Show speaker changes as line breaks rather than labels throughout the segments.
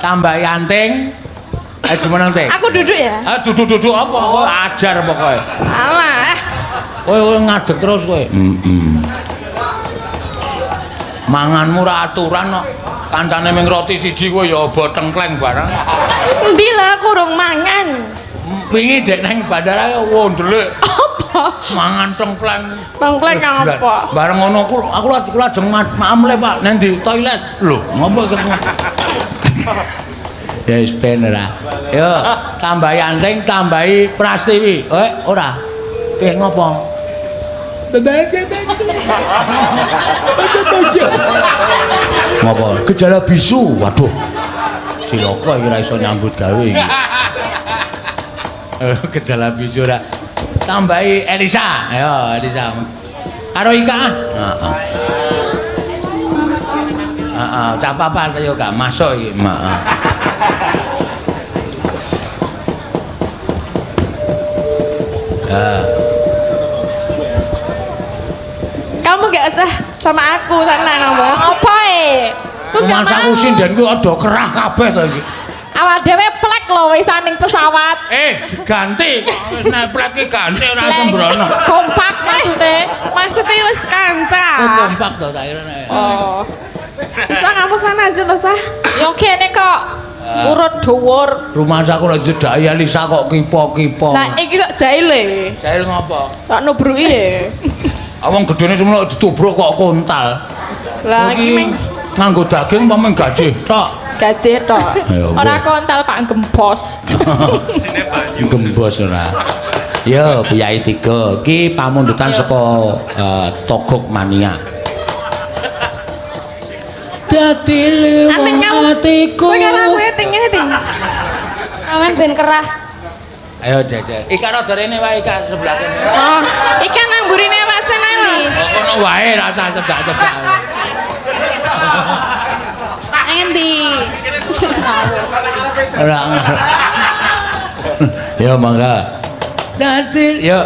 tambahi anting. Ayo menang teh.
Aku duduk ya.
Duduk apa? Kowe ajar pokoke.
Alah.
Kowe ngadeg terus kowe. Manganmu ra aturan kok. Kancane ming roti siji kowe ya obo tengkleng barang.
Endi lah aku urung mangan.
Wingi dek nang bandara wondelik.
Apa?
Mangan tengkleng.
Tengkleng apa?
Bareng ngono aku lajeng mamle Pak nang di toilet. Lho, ngopo ketemu? Ya wis ben ora. Yo, tambahi anting, tambahi Prastiwi. Ora. Piye ngopo? Ngopo? Gejala bisu. Waduh. Cilaka iki ora iso nyambut gawe iki. Gejala bisu ora. Tambahi Elisa. Ayo Elisa. Karo Ika. Heeh, cak papat yo gak masuk iki, Mak.
Kamu gak usah sama aku sana kamu.
Apa
Aku gak mau.
Aku sindenku ada kerah kabeh to iki.
Awak dhewe plek lho wisaning pesawat.
Ganti. Wis nek plek iki ganti ora sembrono.
Kompak maksudnya.
Maksudnya wis kanca.
Kompak to tak kira.
Oh. Bisa kamu sana aja toh, Sah?
Yo kene kok. Urut dhuwur.
Rumah aku lagi jedai Lisa kok kipo-kipo.
Lah iki kok jaile.
Jail ngopo?
Tak nubruki ya.
Awang gedene semono ditubruk kok kontal.
Lah iki ming
nganggo daging apa mung gaji tok?
gaji tok.
Ora kontal Pak gembos.
Gembos ora. Yo, Buyai 3. Iki pamundutan saka Togok Mania. Dadi atiku.
Kowe karo kowe tingene ting. Aman ben kerah.
Ayo jajal. Ikan rada rene wae ikan sebelah kene.
Oh, ikan nang burine Pak Cenali.
Kono wae rasa cedak-cedak.
Endi?
Ora. Yo mangga. Dadi yo.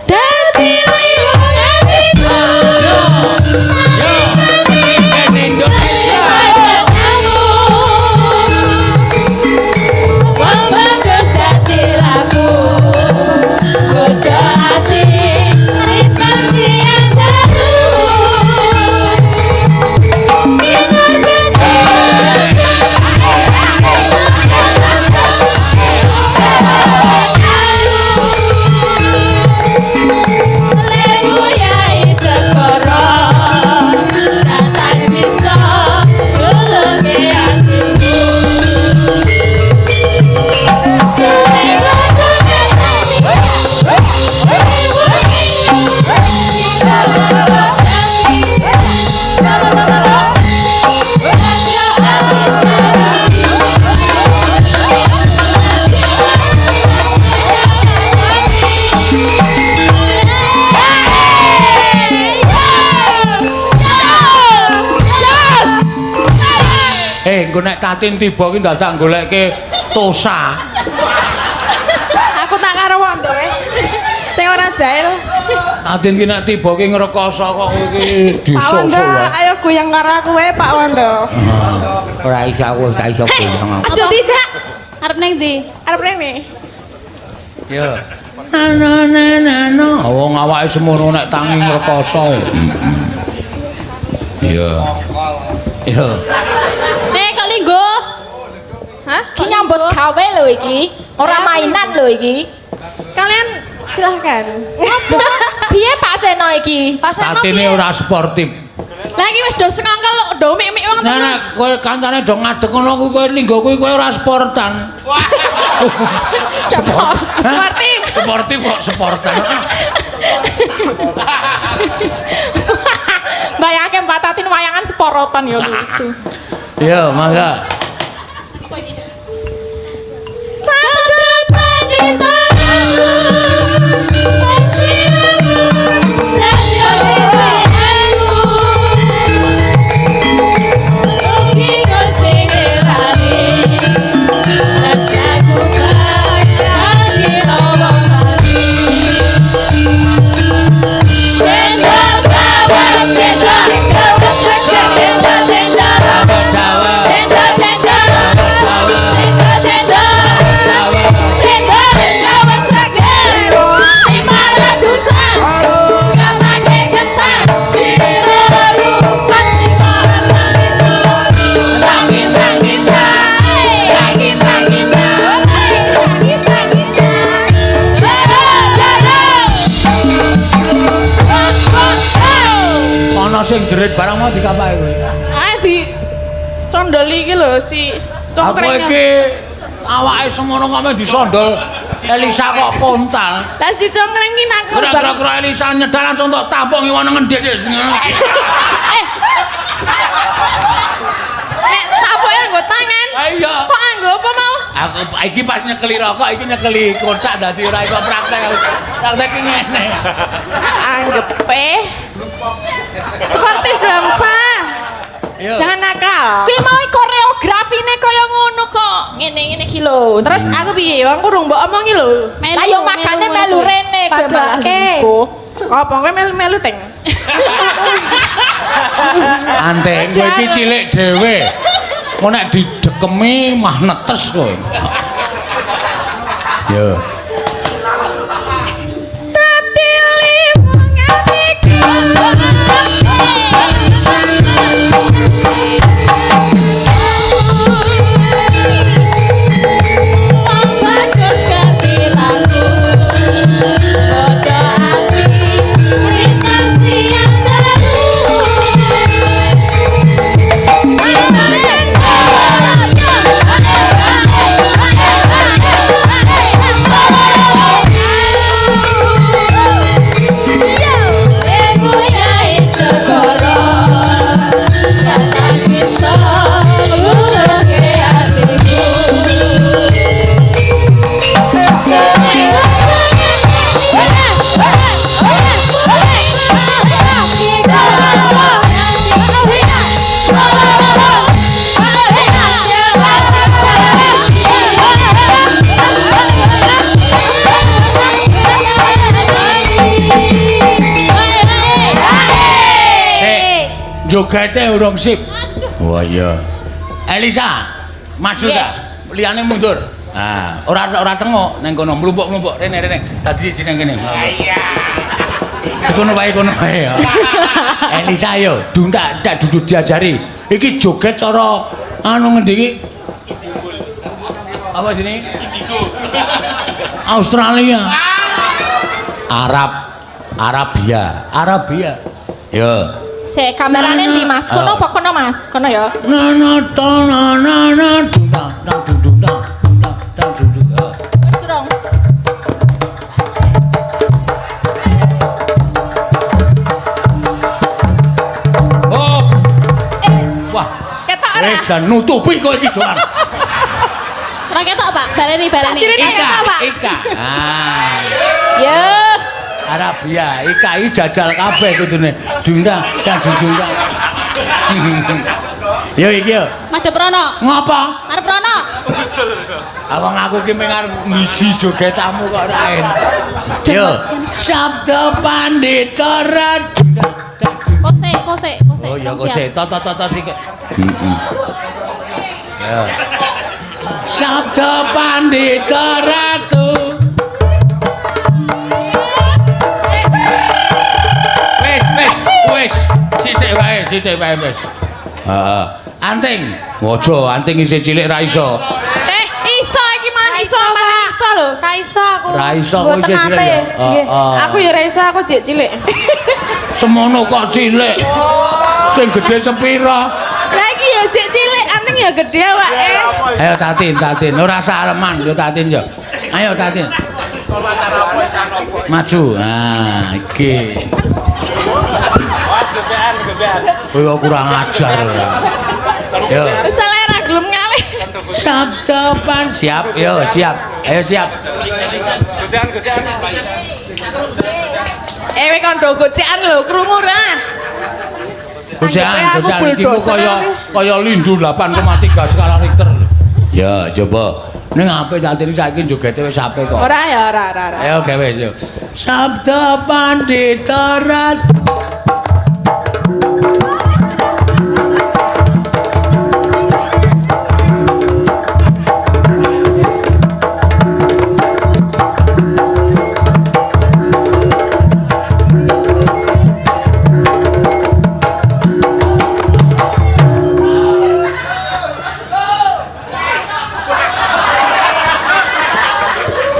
Dadi liwat atiku.
Engko nek Tatin tiba ki dadak goleke Tosa.
Aku tak karo wong to kowe. Sing ora jail.
Tatin ki nek tiba ki ngrekoso kok iki disoso wae.
Ayo goyang karo aku wae Pak Wando.
Ora iso aku gak iso goyang.
Aja tidak.
Arep ning ndi?
Arep rene.
Yo. Nano. Wong awake semono nek tangi ngrekoso. Yo. Yo.
Kok linggo?
Hah?
Ki nyambut gawe lho iki. Ora mainan lho iki.
Kalian silahkan.
Piye Pak Seno iki? Pak Seno
Tatine ora sportif.
Lah iki wis do sekongkol do mik-mik wong
Nah, nek kowe kancane do ngadeg ngono kuwi kowe linggo kuwi kowe ora sportan.
Sportif.
Sportif kok sportan.
Bayangke Mbak Tatin wayangan sporotan ya lucu.
Yo, mangga.
Sabda pandita
Dawa sing jerit barang mau dikapake kowe?
Di sondoli iki lho si
Aku
congkreng.
iki awake semono kok disondol Elisa kok kontal.
Lah si congkreng iki nak
Kira-kira Elisa nyedal langsung tok tampung ngiwono ngendhis.
Nek tapoke nggo tangan.
Iya.
Kok anggo apa mau?
Aku iki pas nyekeli rokok iki nyekeli kotak dadi ora iso praktek. Praktek iki ngene.
Anggepe seperti bangsa. Jangan nakal.
Kuwi mau koreografine kaya ngono kok. Ngene-ngene iki lho.
Terus aku piye? Wong kurung mbok omongi lho.
Lah yo makane melu rene kowe malah
Padahal apa kowe melu-melu teng?
Anteng kowe iki cilik dhewe. Kok nek didekemi mah netes kowe. Yo. Jogete urung sip. Oh iya. Elisa, maju ta? Liyane mundur. Ah, ora tengok ning kono mlumpuk-mlumpuk rene. Dadi siji ning kene. Iya. Kono wae ya. Elisa yo, ndak duduk diajari. Iki joget cara anu ngendi iki? Apa sini? Indigo. Australia. Arabia. Yo.
Sik kamerane ndi Mas? Kono apa kono Mas? Kono ya. Surong.
Oh. Wah,
Ketok ora?
jan nutupi kok iki doan.
Ora ketok Pak, baleni.
Ika. Ah.
Ya.
Arabia, Ika iki jajal kabeh kudune. Dunda. Yo iki yo.
Madhep rono.
Ngopo?
Arep rono.
Abang aku ki mengar miji jogetanmu kok ora en. Yo, Sabda Pandita Radunda.
Kose.
Oh ya kose, toto sik. Heeh. Yo. Sabda Pandita Ratu. Wes, sithik wae wis. Heeh. Anting. Ojo, anting isih cilik ra iso.
Iso iki mah iso lho.
Ra iso aku.
Ra iso kok isih cilik ya. Heeh.
Aku ya ra iso, aku jek cilik.
Semono kok cilik. Sing gedhe sepira?
Lah iki ya jek cilik, anting ya gedhe awake.
Ayo tatin. Ora saleman yo tatin yo. Ayo tatin. Maju. Nah, iki. Kowe kurang ajar. Yo.
Selera gelem ngalih.
Sabda pan siap. Yo, siap. Ayo siap.
Kowe kon do gocekan lho, krungu ra.
Gocekan iki kaya lindu 8,3 skala Richter. Ya, coba. Ning apik tatin saiki jogete wis apik kok.
Ora ya, ora.
Ayo gawe yo. Sabda Pandita Ratu.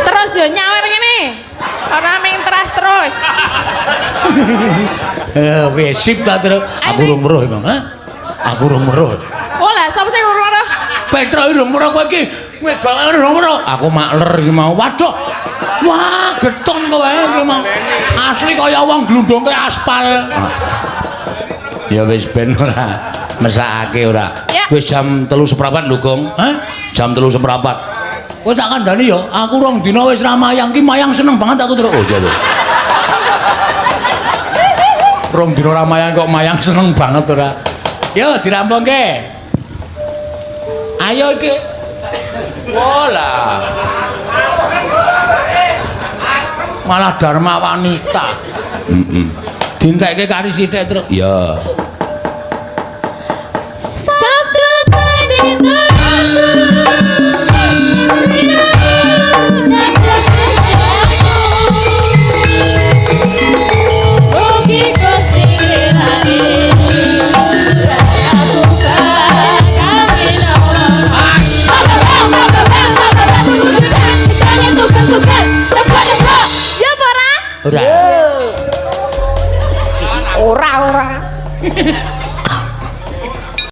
Terus yo nyawer ngene. Ora ming teras terus.
Wis sip ta, Tru. Aku urung weruh, Bang. Hah? Aku urung weruh.
Oh lah, sapa sing urung ora?
Petro urung weruh kowe iki. Megang urung weruh. Aku makler iki mau. Waduh. Wah, geton kowe iki mau. Asli kaya wong glundhungke aspal. Ya wis ben ora mesakake ora. Wis jam 3:15 lho, Gong. Hah? Jam 3:15. Kowe tak kandhani ya, aku rong dina wis ra mayang ki mayang seneng banget aku terus. Oh, ya wis. Rong dina ra mayang kok mayang seneng banget ora. Yo dirampungke. Ayo iki. Wola. Malah Dharma Wanita. Dintekke kari sithik terus. Ya.